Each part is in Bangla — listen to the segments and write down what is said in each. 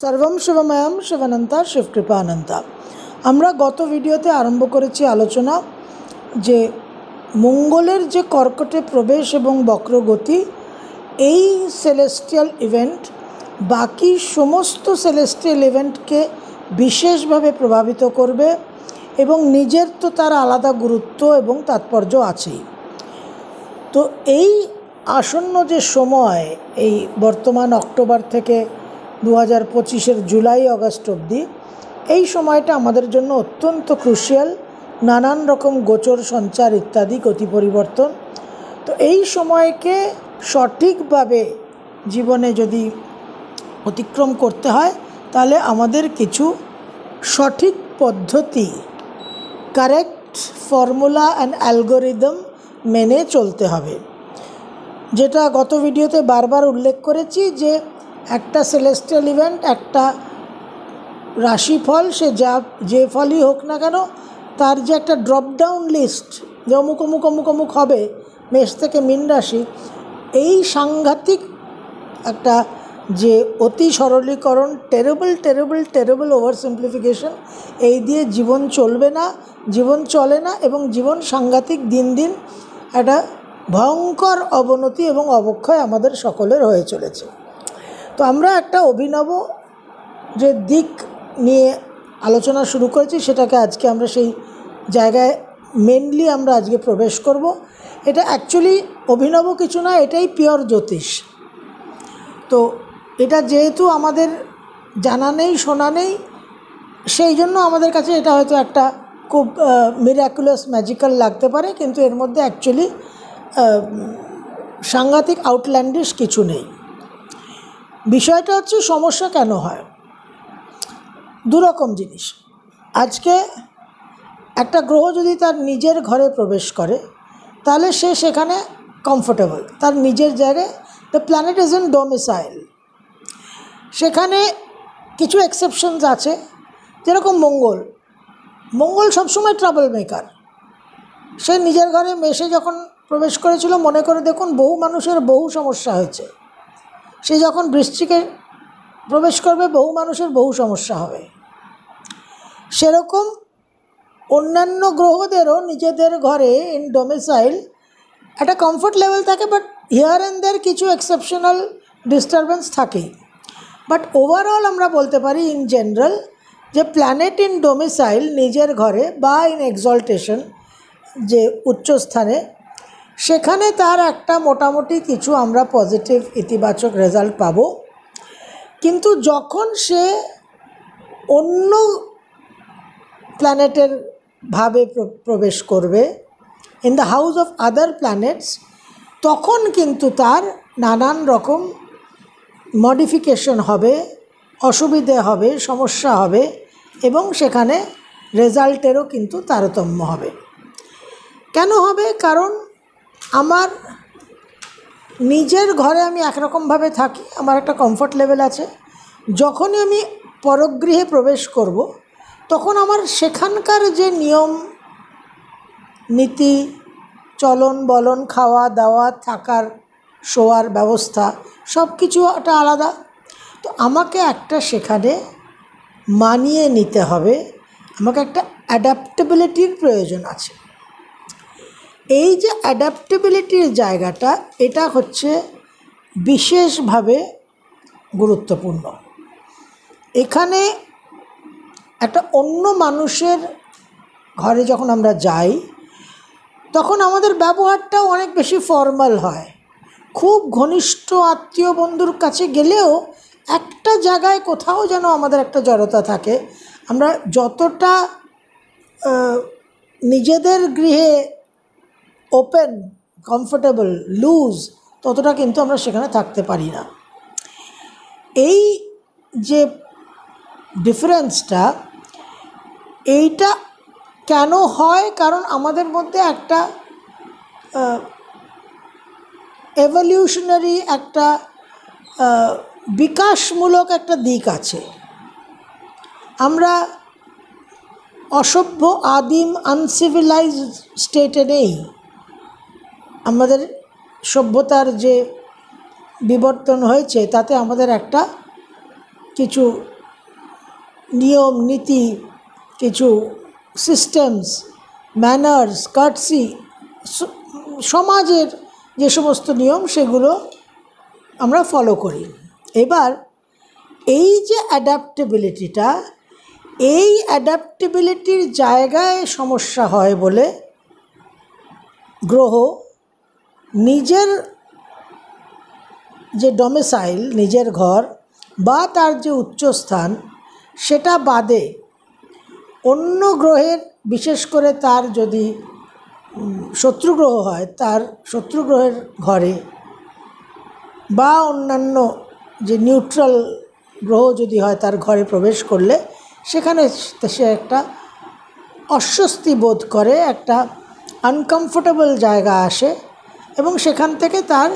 सर्वं शिवमयम शिवानंता शिवकृपानंता। আমরা গত ভিডিওতে আরম্ভ করেছি আলোচনা যে মঙ্গলের যে কর্কটে প্রবেশ এবং বক্রগতি এই সেলেস্টিয়াল ইভেন্ট বাকি সমস্ত সেলেস্টিয়াল ইভেন্টকে বিশেষভাবে প্রভাবিত করবে এবং নিজের তো তার আলাদা গুরুত্ব এবং তাৎপর্য আছেই। তো এই আসন্ন যে সময় এই বর্তমান অক্টোবর থেকে 2025-এর জুলাই আগস্ট অবধি এই সময়টা আমাদের জন্য অত্যন্ত ক্রুশিয়াল। নানান রকম গোচর সঞ্চার ইত্যাদি গতি পরিবর্তন। তো এই সময়কে সঠিকভাবে জীবনে যদি অতিক্রম করতে হয় তাহলে আমাদের কিছু সঠিক পদ্ধতি, কারেক্ট ফর্মুলা অ্যান্ড অ্যালগোরিদম মেনে চলতে হবে। যেটা গত ভিডিওতে বারবার উল্লেখ করেছি যে একটা সেলেস্টিয়াল ইভেন্ট, একটা রাশিফল, সে যে ফলই হোক না কেন, তার যে একটা ড্রপ ডাউন লিস্ট যে অমুক অমুক অমুক অমুক হবে মেষ থেকে মীন রাশি, এই সাংঘাতিক একটা যে অতি সরলীকরণ, টেরেবল ওভার সিম্পলিফিকেশন, এই দিয়ে জীবন চলবে না, জীবন চলে না এবং জীবন সাংঘাতিক দিন দিন একটা ভয়ঙ্কর অবনতি এবং অবক্ষয় আমাদের সকলের হয়ে চলেছে। তো আমরা একটা অভিনব যে দিক নিয়ে আলোচনা শুরু করেছি সেটাকে আজকে আমরা সেই জায়গায় মেনলি আমরা আজকে প্রবেশ করব। এটা অ্যাকচুয়ালি অভিনব কিছু না, এটাই পিওর জ্যোতিষ। তো এটা যেহেতু আমাদের জানা নেই, শোনা নেই, সেই জন্য আমাদের কাছে এটা হয়তো একটা খুব মিরাকুলাস ম্যাজিক্যাল লাগতে পারে, কিন্তু এর মধ্যে অ্যাকচুয়ালি সাংঘাতিক আউটল্যান্ডিশ কিছু নেই। বিষয়টা হচ্ছে সমস্যা কেন হয়। দুরকম জিনিস। আজকে একটা গ্রহ যদি তার নিজের ঘরে প্রবেশ করে তাহলে সে সেখানে কমফোর্টেবল, তার নিজের জায়গায়। The planet is in domicile. সেখানে কিছু এক্সেপশনস আছে, যেরকম মঙ্গল সবসময় ট্রাবল মেকার। সে নিজের ঘরে মেষে যখন প্রবেশ করেছিল, মনে করে দেখুন বহু মানুষের বহু সমস্যা হয়েছে। সে যখন বৃশ্চিকে প্রবেশ করবে বহু মানুষের বহু সমস্যা হবে। সেরকম অন্যান্য গ্রহদেরও নিজেদের ঘরে ইন ডোমিসাইল একটা কমফোর্ট লেভেল থাকে, বাট হিয়ার অ্যান্ড দেয়ার কিছু এক্সেপশনাল ডিস্টারবেন্স থাকেই। বাট ওভারঅল আমরা বলতে পারি ইন জেনারেল যে প্ল্যানেট ইন ডোমিসাইল, নিজের ঘরে বা ইন এক্সল্টেশন, যে উচ্চস্থানে, সেখানে তার একটা মোটামুটি কিছু আমরা পজিটিভ ইতিবাচক রেজাল্ট পাব। কিন্তু যখন সে অন্য প্ল্যানেটের ভাবে প্রবেশ করবে in the house of other planets, তখন কিন্তু তার নানান রকম মডিফিকেশন হবে, অসুবিধে হবে, সমস্যা হবে এবং সেখানে রেজাল্টেরও কিন্তু তারতম্য হবে। কেন হবে? কারণ আমার নিজের ঘরে আমি একরকমভাবে থাকি, আমার একটা কমফোর্ট লেভেল আছে। যখনই আমি পরগৃহে প্রবেশ করব তখন আমার সেখানকার যে নিয়ম নীতি, চলন বলন, খাওয়া দাওয়া, থাকার শোয়ার ব্যবস্থা, সব কিছু একটা আলাদা। তো আমাকে একটা সেখানে মানিয়ে নিতে হবে, আমাকে একটা অ্যাডাপ্টেবিলিটির প্রয়োজন আছে। এই যে অ্যাডাপ্টেবিলিটির জায়গাটা, এটা হচ্ছে বিশেষভাবে গুরুত্বপূর্ণ। এখানে একটা অন্য মানুষের ঘরে যখন আমরা যাই তখন আমাদের ব্যবহারটাও অনেক বেশি ফর্মাল হয়। খুব ঘনিষ্ঠ আত্মীয় বন্ধুর কাছে গেলেও একটা জায়গায় কোথাও যেন আমাদের একটা জড়তা থাকে। আমরা যতটা নিজেদের গৃহে ওপেন, কমফোর্টেবল, লুজ, ততটা কিন্তু আমরা সেখানে থাকতে পারি না। এই যে ডিফারেন্সটা, এইটা কেন হয়? কারণ আমাদের মধ্যে একটা এভলিউশনারি, একটা বিকাশমূলক একটা দিক আছে। আমরা অসভ্য, আদিম, আনসিভিলাইজড স্টেটে নেই। আমাদের সভ্যতার যে বিবর্তন হয়েছে তাতে আমাদের একটা কিছু নিয়ম নীতি, কিছু সিস্টেমস, ম্যানার্স, কার্টসি, সমাজের যে সমস্ত নিয়ম সেগুলো আমরা ফলো করি। এবার এই যে অ্যাডাপ্টেবিলিটিটা, এই অ্যাডাপ্টেবিলিটির জায়গায় সমস্যা হয় বলে গ্রহ নিজের যে ডোমিসাইল, নিজের ঘর বা তার যে উচ্চস্থান সেটা বাদে অন্য গ্রহের, বিশেষ করে তার যদি শত্রু গ্রহ হয়, তার শত্রু গ্রহের ঘরে বা অন্যান্য যে নিউট্রাল গ্রহ যদি হয় তার ঘরে প্রবেশ করলে সেখানে সে একটা অস্বস্তি বোধ করে, একটা আনকমফোর্টেবল জায়গা আসে এবং সেখান থেকে তার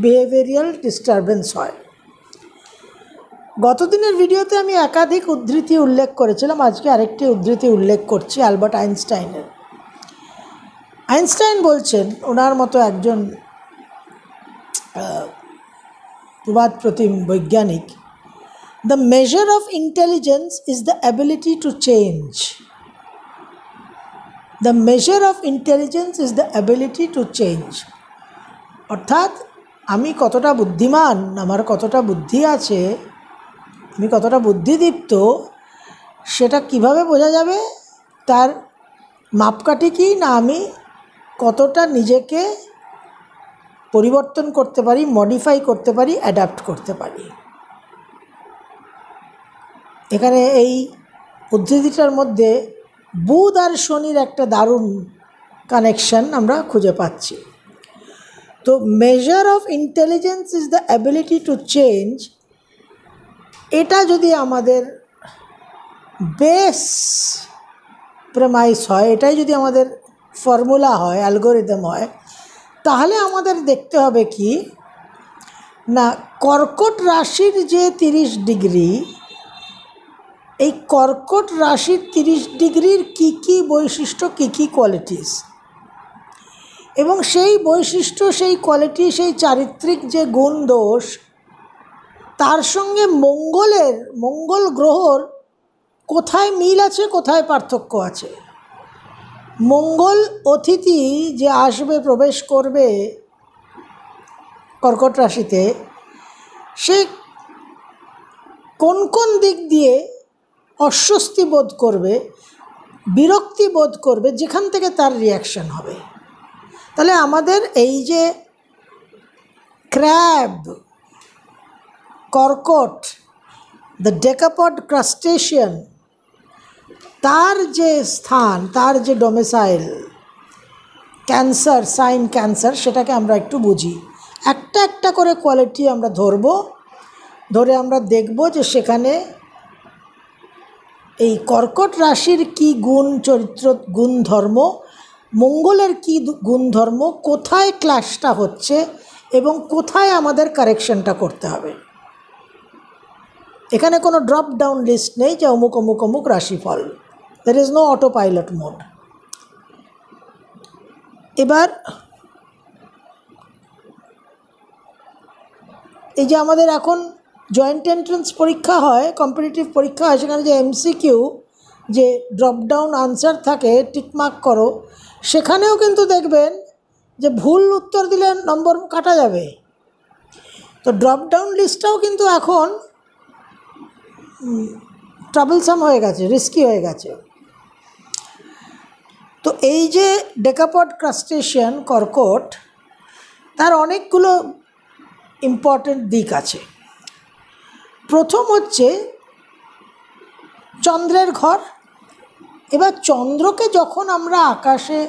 বিহেভিয়ারাল ডিস্টারবেন্স হয়। গতদিনের ভিডিওতে আমি একাধিক উদ্ধৃতি উল্লেখ করেছিলাম, আজকে আরেকটি উদ্ধৃতি উল্লেখ করছি আলবার্ট আইনস্টাইনের। আইনস্টাইন বলছেন, ওনার মতো একজন প্রবাদ প্রতিম বৈজ্ঞানিক, the measure of intelligence is the ability to change. The measure of intelligence is the ability to change. অর্থাৎ আমি কতটা বুদ্ধিমান, আমার কতটা বুদ্ধি আছে, আমি কতটা বুদ্ধিদীপ্ত, সেটা কিভাবে বোঝা যাবে? তার মাপকাঠি কি না আমি কতটা নিজেকে পরিবর্তন করতে পারি, মডিফাই করতে পারি, অ্যাডাপ্ট করতে পারি। এখানে এই উদ্ধৃতিটার মধ্যে বুধ আর শনির একটা দারুণ কানেকশন আমরা খুঁজে পাচ্ছি। তো measure of intelligence is the ability to change, এটা যদি আমাদের বেস প্রেমাইস হয়, এটাই যদি আমাদের ফর্মুলা হয়, অ্যালগোরিদম হয়, তাহলে আমাদের দেখতে হবে কি না, কর্কট রাশির যে 30 ডিগ্রি, এই কর্কট রাশির 30 ডিগ্রির কী কী বৈশিষ্ট্য, কী কী কোয়ালিটিস, এবং সেই বৈশিষ্ট্য, সেই কোয়ালিটি, সেই চারিত্রিক যে গুণ দোষ, তার সঙ্গে মঙ্গল গ্রহর কোথায় মিল আছে, কোথায় পার্থক্য আছে। মঙ্গল অতিথি যে আসবে, প্রবেশ করবে কর্কট রাশিতে, সে কোন কোন দিক দিয়ে অস্বস্তি বোধ করবে, বিরক্তি বোধ করবে, যেখান থেকে তার রিয়াকশন হবে। তাহলে আমাদের এই যে ক্র্যাব, কর্কট, দ্য ডেকাপড ক্রাস্টেশিয়ান, তার যে স্থান, তার যে ডোমিসাইল, ক্যান্সার, সাইন ক্যান্সার, সেটাকে আমরা একটু বুঝি। একটা একটা করে কোয়ালিটি আমরা ধরে আমরা দেখব যে সেখানে এই কর্কট রাশির কি গুণ, চরিত্র, গুণধর্ম, মঙ্গলের কি গুণধর্ম, কোথায় ক্লাসটা হচ্ছে এবং কোথায় আমাদের কারেকশনটা করতে হবে। এখানে কোনো ড্রপ ডাউন লিস্ট নেই যে অমুক অমুক অমুক রাশিফল, there is no auto pilot mode. এবার এই যে আমাদের এখন জয়েন্ট এন্ট্রান্স পরীক্ষা হয়, কম্পিটিটিভ পরীক্ষা হয়, সেখানে যে এমসিকিউ, যে ড্রপ ডাউন আনসার থাকে, টিকমার্ক করো, সেখানেও কিন্তু দেখবেন যে ভুল উত্তর দিলে নম্বর কাটা যাবে। তো ড্রপ ডাউন লিস্টটাও কিন্তু এখন ট্রাবলসাম হয়ে গেছে, রিস্কি হয়ে গেছে। তো এই যে ডেকাপড ক্রাস্টেশিয়ান কর্কট, তার অনেকগুলো ইম্পর্টেন্ট দিক আছে। প্রথম হচ্ছে চন্দ্রের ঘর। এবার চন্দ্রকে যখন আমরা আকাশে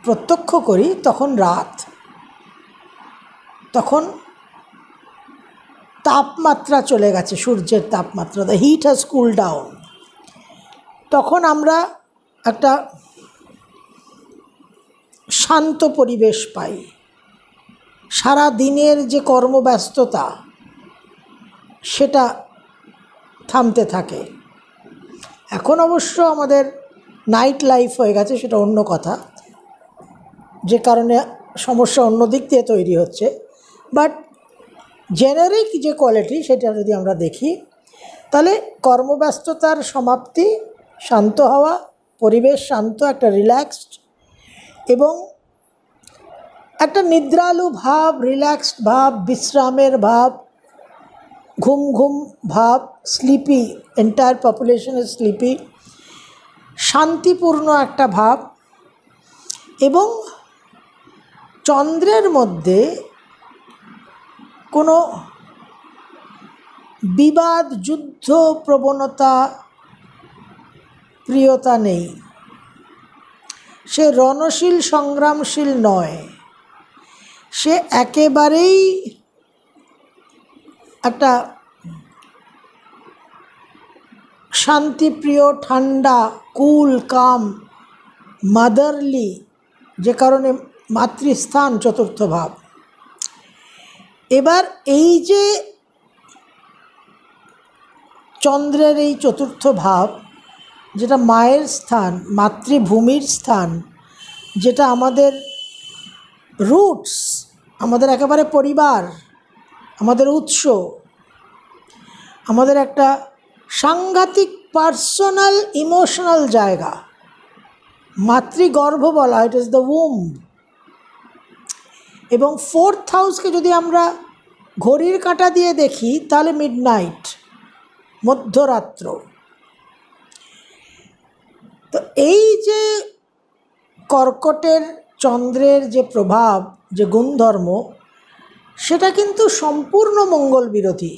প্রত্যক্ষ করি তখন রাত, তখন তাপমাত্রা চলে গেছে, সূর্যের তাপমাত্রা, the heat has cool down. তখন আমরা একটা শান্ত পরিবেশ পাই, সারা দিনের যে কর্মব্যস্ততা সেটা থামতে থাকে। এখন অবশ্য আমাদের নাইট লাইফ হয়ে গেছে, সেটা অন্য কথা, যে কারণে সমস্যা অন্য দিক দিয়ে তৈরি হচ্ছে। বাট জেনারিক যে কোয়ালিটি, সেটা যদি আমরা দেখি, তাহলে কর্মব্যস্ততার সমাপ্তি, শান্ত হওয়া, পরিবেশ শান্ত, একটা রিল্যাক্সড এবং একটা নিদ্রালু ভাব, রিল্যাক্সড ভাব, বিশ্রামের ভাব, ঘুম ঘুম ভাব, sleepy, entire population is sleepy, শান্তিপূর্ণ একটা ভাব। এবং চন্দ্রের মধ্যে কোনো বিবাদ, যুদ্ধ প্রবণতা, প্রিয়তা নেই। সে রণশীল, সংগ্রামশীল নয়, সে একেবারেই একটা শান্তিপ্রিয়, ঠান্ডা, কুল, কাম, মাদারলি, যে কারণে মাতৃস্থান চতুর্থ ভাব। এবার এই যে চন্দ্রের এই চতুর্থ ভাব, যেটা মায়ের স্থান, মাতৃভূমির স্থান, যেটা আমাদের রুটস, আমাদের একেবারে পরিবার, আমাদের উৎস, আমাদের একটা সাংঘাতিক পার্সোনাল ইমোশনাল জায়গা, মাতৃগর্ভ বলা হয়, ইট ইজ দ্য উম্ব। এবং 4th হাউসকে যদি আমরা ঘড়ির কাঁটা দিয়ে দেখি তাহলে মিডনাইট, মধ্যরাত্র। তো এই যে কর্কটের চন্দ্রের যে প্রভাব, যে গুণধর্ম, সেটা কিন্তু সম্পূর্ণ মঙ্গল বিরোধী।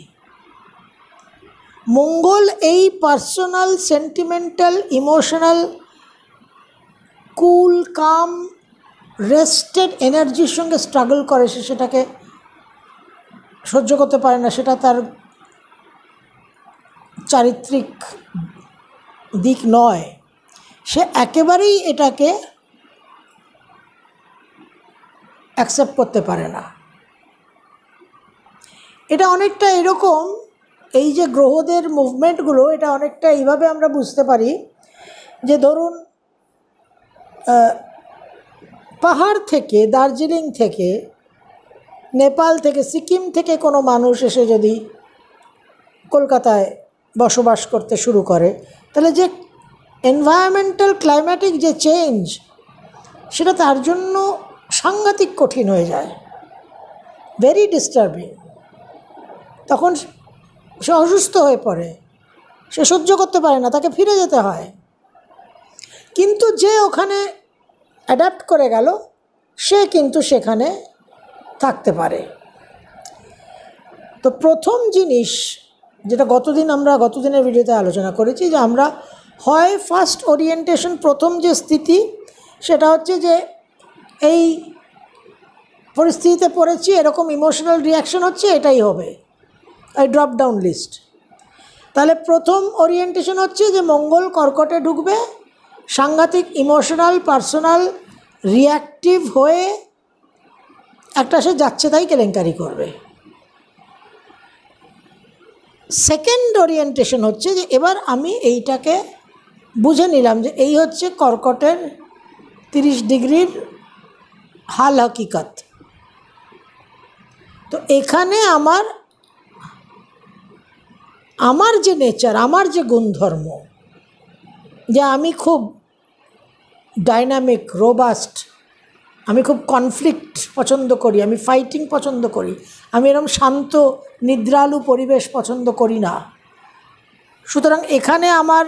মঙ্গল এই পার্সোনাল, সেন্টিমেন্টাল, ইমোশনাল, কুল, কাম, রেস্টেড এনার্জির সঙ্গে স্ট্রাগল করে, সে সেটাকে সহ্য করতে পারে না, সেটা তার চারিত্রিক দিক নয়। সে একেবারেই এটাকে অ্যাকসেপ্ট করতে পারে না। এটা অনেকটা এরকম, এই যে গ্রহদের মুভমেন্টগুলো, এটা অনেকটা এইভাবে আমরা বুঝতে পারি যে ধরুন পাহাড় থেকে, দার্জিলিং থেকে, নেপাল থেকে, সিকিম থেকে কোনো মানুষ এসে যদি কলকাতায় বসবাস করতে শুরু করে, তাহলে যে এনভায়রনমেন্টাল ক্লাইম্যাটিক যে চেঞ্জ, সেটা তার জন্য সাংঘাতিক কঠিন হয়ে যায়, ভেরি ডিস্টার্বিং। তখন সে অসুস্থ হয়ে পড়ে, সে সহ্য করতে পারে না, তাকে ফিরে যেতে হয়। কিন্তু যে ওখানে অ্যাডাপ্ট করে গেল, সে কিন্তু সেখানে থাকতে পারে। তো প্রথম জিনিস যেটা গতদিনের ভিডিওতে আলোচনা করেছি, যে আমরা হয় ফার্স্ট ওরিয়েন্টেশন, প্রথম যে স্থিতি, সেটা হচ্ছে যে এই পরিস্থিতিতে পড়েছি, এরকম ইমোশনাল রিয়াকশন হচ্ছে, এটাই হবে, এই ড্রপ ডাউন লিস্ট। তাহলে প্রথম ওরিয়েন্টেশন হচ্ছে যে মঙ্গল কর্কটে ঢুকবে, সাংঘাতিক ইমোশনাল, পার্সোনাল, রিয়াক্টিভ হয়ে একটা সে যাচ্ছে তাই কেলেঙ্কারি করবে। সেকেন্ড ওরিয়েন্টেশন হচ্ছে যে এবার আমি এইটাকে বুঝে নিলাম যে এই হচ্ছে কর্কটের 30 ডিগ্রির হাল হকিকত। তো এখানে আমার যে নেচার, আমার যে গুণধর্ম, যে আমি খুব ডাইনামিক, রোবাস্ট, আমি খুব কনফ্লিক্ট পছন্দ করি, আমি ফাইটিং পছন্দ করি, আমি এরকম শান্ত নিদ্রালু পরিবেশ পছন্দ করি না। সুতরাং এখানে আমার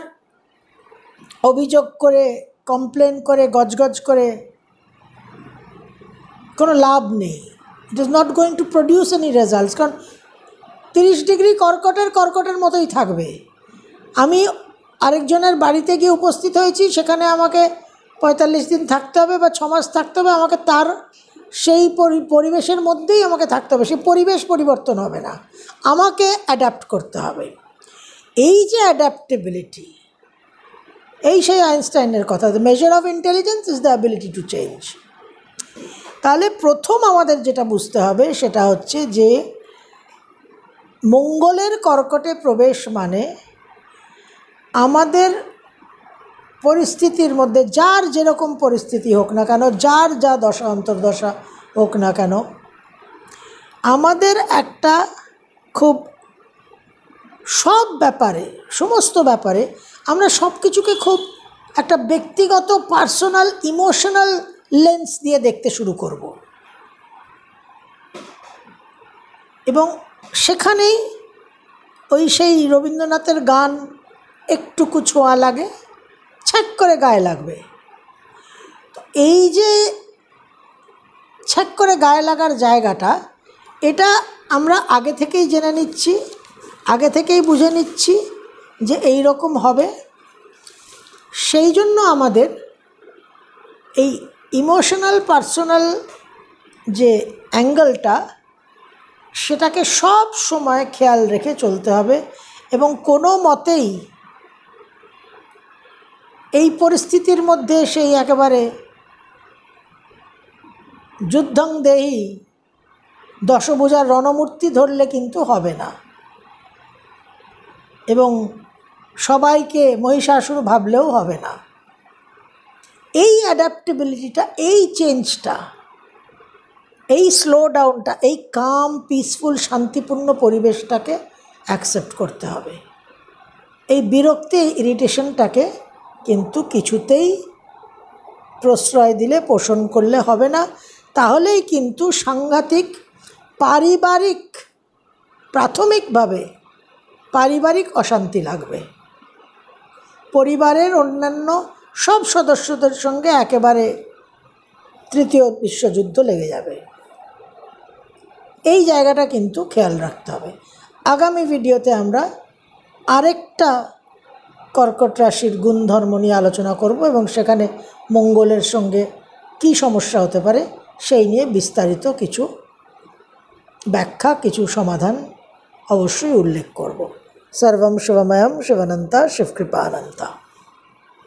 অভিযোগ করে, কমপ্লেন করে, গজগজ করে কোনো লাভ নেই। It is not going to produce any results. কারণ 30 ডিগ্রি কর্কটের মতোই থাকবে। আমি আরেকজনের বাড়িতে গিয়ে উপস্থিত হয়েছি, সেখানে আমাকে 45 দিন থাকতে হবে বা 6 মাস থাকতে হবে, আমাকে তার সেই পরিবেশের মধ্যেই আমাকে থাকতে হবে, সেই পরিবেশ পরিবর্তন হবে না, আমাকে অ্যাডাপ্ট করতে হবে। এই যে অ্যাডাপ্টেবিলিটি, এই সেই আইনস্টাইনের কথা, the measure of intelligence is the ability to change. তাহলে প্রথম আমাদের যেটা বুঝতে হবে সেটা হচ্ছে যে মঙ্গলের কর্কটে প্রবেশ মানে আমাদের পরিস্থিতির মধ্যে, যার যেরকম পরিস্থিতি হোক না কেন, যার যা দশা অন্তর্দশা হোক না কেন, আমাদের একটা খুব সব ব্যাপারে, সমস্ত ব্যাপারে আমরা সব কিছুকে খুব একটা ব্যক্তিগত পার্সোনাল ইমোশনাল লেন্স দিয়ে দেখতে শুরু করব। এবং সেখানেই সেই রবীন্দ্রনাথের গান একটুকু ছোঁয়া লাগে, ছ্যাক করে গায়ে লাগবে। তো এই যে ছ্যাক করে গায়ে লাগার জায়গাটা, এটা আমরা আগে থেকেই জেনে নিচ্ছি, আগে থেকেই বুঝে নিচ্ছি যে এই রকম হবে। সেই জন্য আমাদের এই ইমোশনাল পার্সোনাল যে অ্যাঙ্গেলটা, সেটাকে সব সময় খেয়াল রেখে চলতে হবে। এবং কোনো মতেই এই পরিস্থিতির মধ্যে সেই একেবারে যুদ্ধং দেহি দশভুজার রণমূর্তি ধরলে কিন্তু হবে না, এবং সবাইকে মহিষাসুর ভাবলেও হবে না। এই অ্যাডাপ্টেবিলিটিটা, এই চেঞ্জটা, এই স্লো ডাউনটা, এই কাম পিসফুল শান্তিপূর্ণ পরিবেশটাকে অ্যাকসেপ্ট করতে হবে। এই বিরক্তি, ইরিটেশনটাকে কিন্তু কিছুতেই প্রশ্রয় দিলে, পোষণ করলে হবে না। তাহলেই কিন্তু সাংঘাতিক পারিবারিক, প্রাথমিকভাবে পারিবারিক অশান্তি লাগবে। পরিবারের অন্যান্য সব সদস্যদের সঙ্গে একেবারে তৃতীয় বিশ্বযুদ্ধ লেগে যাবে। এই জায়গাটা কিন্তু খেয়াল রাখতে হবে। আগামী ভিডিওতে আমরা আরেকটা কর্কট রাশির গুণধর্ম নিয়ে আলোচনা করব, এবং সেখানে মঙ্গলের সঙ্গে কী সমস্যা হতে পারে সেই নিয়ে বিস্তারিত কিছু ব্যাখ্যা, কিছু সমাধান অবশ্যই উল্লেখ করব। সর্বম শিবময়ম শিবানন্তা শিবকৃপানন্তা।